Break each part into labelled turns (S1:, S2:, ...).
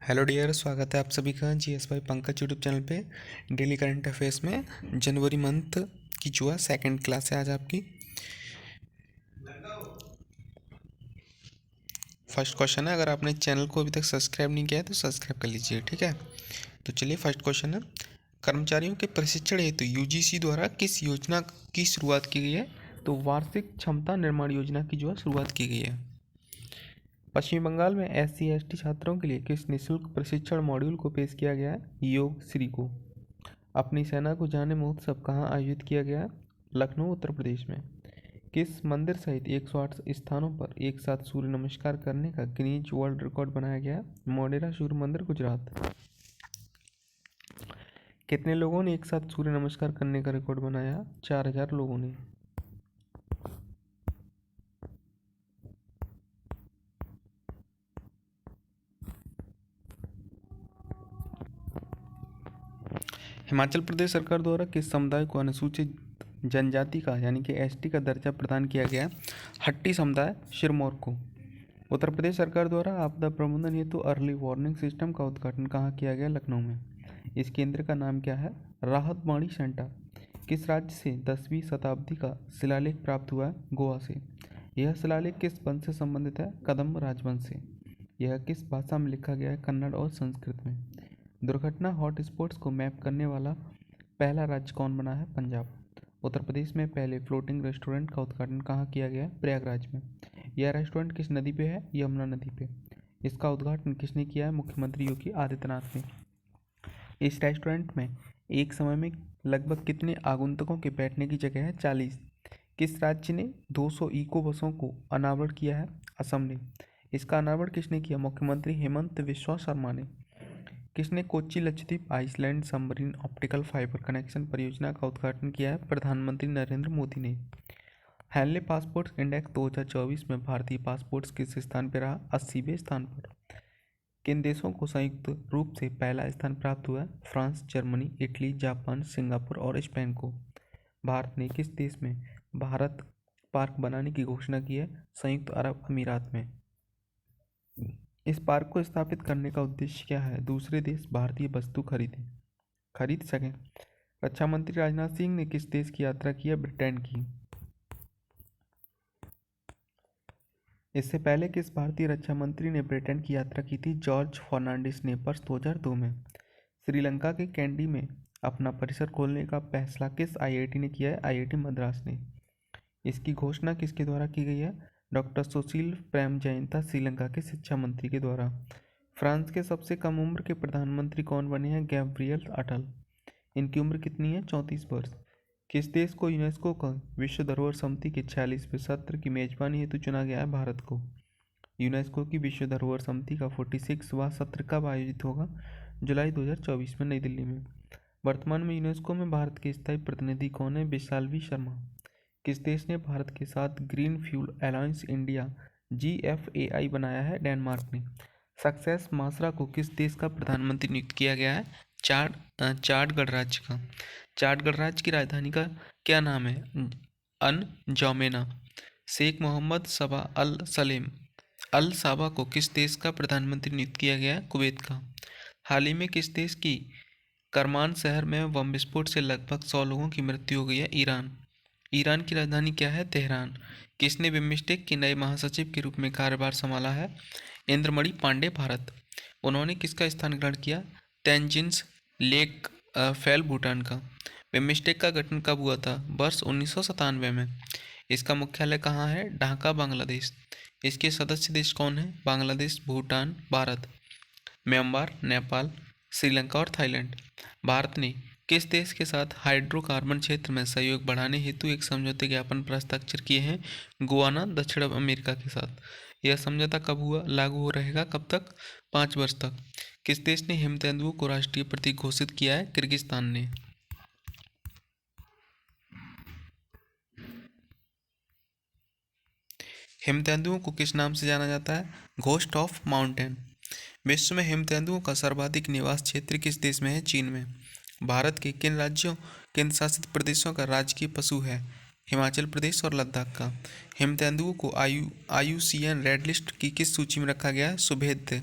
S1: Hello dear, स्वागत है आप सभी का जीएस भाई पंकज यूट्यूब चैनल पे। डेली करंट अफेयर्स में जनवरी मंथ की जो है सेकंड क्लास है आज आपकी। फर्स्ट क्वेश्चन है, अगर आपने चैनल को अभी तक सब्सक्राइब नहीं किया है तो सब्सक्राइब कर लीजिए, ठीक है। तो चलिए फर्स्ट क्वेश्चन है, कर्मचारियों के प्रशिक्षण हेतु यूजीसी द्वारा किस योजना की शुरुआत की गई है? तो वार्षिक क्षमता निर्माण योजना की जो है शुरुआत की गई है। पश्चिम बंगाल में SC/ST छात्रों के लिए किस निःशुल्क प्रशिक्षण मॉड्यूल को पेश किया गया है? योग श्री को। अपनी सेना को जाने महोत्सव कहाँ आयोजित किया गया है? लखनऊ उत्तर प्रदेश में। किस मंदिर सहित 108 स्थानों पर एक साथ सूर्य नमस्कार करने का गिनीज वर्ल्ड रिकॉर्ड बनाया गया? मोढेरा सूर्य मंदिर, गुजरात। कितने लोगों ने एक साथ सूर्य नमस्कार करने का रिकॉर्ड बनाया? 4000 लोगों ने। हिमाचल प्रदेश सरकार द्वारा किस समुदाय को अनुसूचित जनजाति का यानी कि ST का दर्जा प्रदान किया गया? हट्टी समुदाय, सिरमौर को। उत्तर प्रदेश सरकार द्वारा आपदा प्रबंधन हेतु अर्ली वार्निंग सिस्टम का उद्घाटन कहाँ किया गया? लखनऊ में। इस केंद्र का नाम क्या है? राहत बाड़ी सेंटर। किस राज्य से 10वीं शताब्दी का शिलालेख प्राप्त हुआ है? गोवा से। यह शिलालेख किस वंश से संबंधित है? कदम्ब राजवंश से। यह किस भाषा में लिखा गया है? कन्नड़ और संस्कृत में। दुर्घटना हॉटस्पॉट्स को मैप करने वाला पहला राज्य कौन बना है? पंजाब। उत्तर प्रदेश में पहले फ्लोटिंग रेस्टोरेंट का उद्घाटन कहाँ किया गया है? प्रयागराज में। यह रेस्टोरेंट किस नदी पे है? यमुना नदी पे। इसका उद्घाटन किसने किया है? मुख्यमंत्री योगी आदित्यनाथ ने। इस रेस्टोरेंट में एक समय में लगभग कितने आगंतुकों के बैठने की जगह है? 40। किस राज्य ने 200 इको बसों को अनावरण किया है? असम ने। इसका अनावरण किसने किया? मुख्यमंत्री हेमंत बिस्वा शर्मा ने। किसने Kochi Lakshadweep island submarine optical fibre connection परियोजना का उद्घाटन किया है? प्रधानमंत्री नरेंद्र मोदी ने। हैनले पासपोर्ट इंडेक्स 2024 में भारतीय पासपोर्ट्स किस स्थान पर रहा? 80वें स्थान पर। किन देशों को संयुक्त रूप से पहला स्थान प्राप्त हुआ है? France, Germany, Italy, Japan, Singapore और स्पेन को। भारत ने किस देश में भारत पार्क बनाने की घोषणा की है? संयुक्त अरब अमीरात में। इस पार्क को स्थापित करने का उद्देश्य क्या है? दूसरे देश भारतीय वस्तु खरीद सकें। रक्षा मंत्री राजनाथ सिंह ने किस देश की यात्रा की है? ब्रिटेन की। इससे पहले किस भारतीय रक्षा मंत्री ने ब्रिटेन की यात्रा की थी? जॉर्ज फर्नांडिस ने वर्ष 2002 में। श्रीलंका के कैंडी में अपना परिसर खोलने का फैसला किस IIT ने किया है? IIT मद्रास ने। इसकी घोषणा किसके द्वारा की गई है? डॉक्टर सुशील प्रेमजयंता, श्रीलंका के शिक्षा मंत्री के द्वारा। फ्रांस के सबसे कम उम्र के प्रधानमंत्री कौन बने हैं? गैब्रियल अटल। इनकी उम्र कितनी है? 34 वर्ष। किस देश को यूनेस्को का विश्व धरोहर समिति के 46वें सत्र की मेजबानी हेतु चुना गया है? भारत को। यूनेस्को की विश्व धरोहर समिति का 46वां सत्र कब आयोजित होगा? जुलाई 2024 में, नई दिल्ली में। वर्तमान में यूनेस्को में भारत के स्थायी प्रतिनिधि कौन है? विशालवी शर्मा। किस देश ने भारत के साथ green fuel alliance India GFAI बनाया है? डेनमार्क ने। सक्सेस मासरा को किस देश का प्रधानमंत्री नियुक्त किया गया है? चार्ड गणराज्य का। चार्ड गणराज्य की राजधानी का क्या नाम है? अनजोमेना। शेख मोहम्मद सबा अल सलेम अल साबा को किस देश का प्रधानमंत्री नियुक्त किया गया है? कुवैत का। हाल ही में किस देश की करमान शहर में बम विस्फोट से लगभग 100 लोगों की मृत्यु हो गई है? ईरान। ईरान की राजधानी क्या है? तेहरान। किसने बिम्स्टेक के नए महासचिव के रूप में कार्यभार संभाला है? इंद्रमणि पांडे, भारत। उन्होंने किसका स्थान ग्रहण किया? तेंजिन लेक फैल, भूटान का। बिम्स्टेक का गठन कब हुआ था? वर्ष 1997 में। इसका मुख्यालय कहाँ है? ढाका, बांग्लादेश। इसके सदस्य देश कौन है? बांग्लादेश, भूटान, भारत, म्यांमार, नेपाल, श्रीलंका और थाईलैंड। भारत ने किस देश के साथ हाइड्रोकार्बन क्षेत्र में सहयोग बढ़ाने हेतु एक समझौते ज्ञापन पर हस्ताक्षर किए हैं? गुआना, दक्षिण अमेरिका के साथ। यह समझौता कब हुआ लागू हो रहेगा? कब तक? 5 वर्ष तक। किस देश ने हिमतेंदुओं को राष्ट्रीय प्रतीक घोषित किया है? किर्गिस्तान ने। हिमतेंदुओं को किस नाम से जाना जाता है? Ghost of mountain. विश्व में हिमतेंदुओं का सर्वाधिक निवास क्षेत्र किस देश में है? चीन में। भारत के किन राज्यों केंद्र शासित प्रदेशों का राजकीय पशु है? हिमाचल प्रदेश और लद्दाख का। हिमतेंदुओं को IUCN रेड लिस्ट की किस सूची में रखा गया है? सुभेद्य।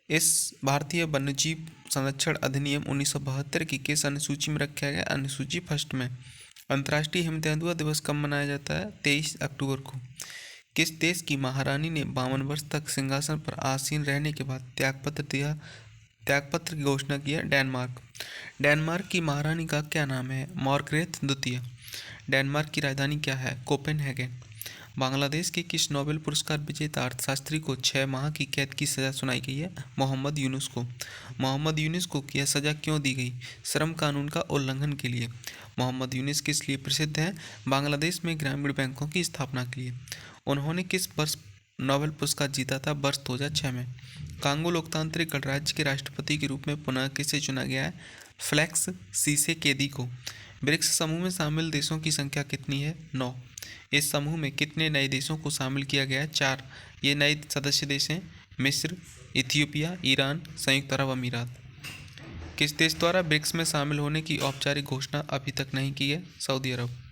S1: इस भारतीय वन्यजीव संरक्षण अधिनियम 1972 की किस अनुसूची में रखा गया? अनुसूची फर्स्ट में। अंतर्राष्ट्रीय हिम तेंदुआ दिवस कब मनाया जाता है? 23 अक्टूबर को। किस देश की महारानी ने 52 वर्ष तक सिंहासन पर आसीन रहने के बाद त्यागपत्र की घोषणा किया? डेनमार्क। डेनमार्क की महारानी का क्या नाम है? मार्गरेट द्वितीय। डेनमार्क की राजधानी क्या है? कोपेनहेगन। बांग्लादेश के किस नोबेल पुरस्कार विजेता अर्थशास्त्री को 6 माह की कैद की सजा सुनाई गई है? मोहम्मद यूनुस को। मोहम्मद यूनुस को यह सजा क्यों दी गई? श्रम कानून का उल्लंघन के लिए। मोहम्मद यूनुस किस लिए प्रसिद्ध हैं? बांग्लादेश में ग्रामीण बैंकों की स्थापना के लिए। उन्होंने किस वर्ष नोबेल पुरस्कार जीता था? वर्ष 2006 में। कांगो लोकतांत्रिक गणराज्य के राष्ट्रपति के रूप में पुनः किसे चुना गया है? फ्लेक्स सीसेकेदी को। ब्रिक्स समूह में शामिल देशों की संख्या कितनी है? 9। इस समूह में कितने नए देशों को शामिल किया गया है? 4। ये नए सदस्य देश हैं मिस्र, इथियोपिया, ईरान, संयुक्त अरब अमीरात। किस देश द्वारा ब्रिक्स में शामिल होने की औपचारिक घोषणा अभी तक नहीं की है? सऊदी अरब।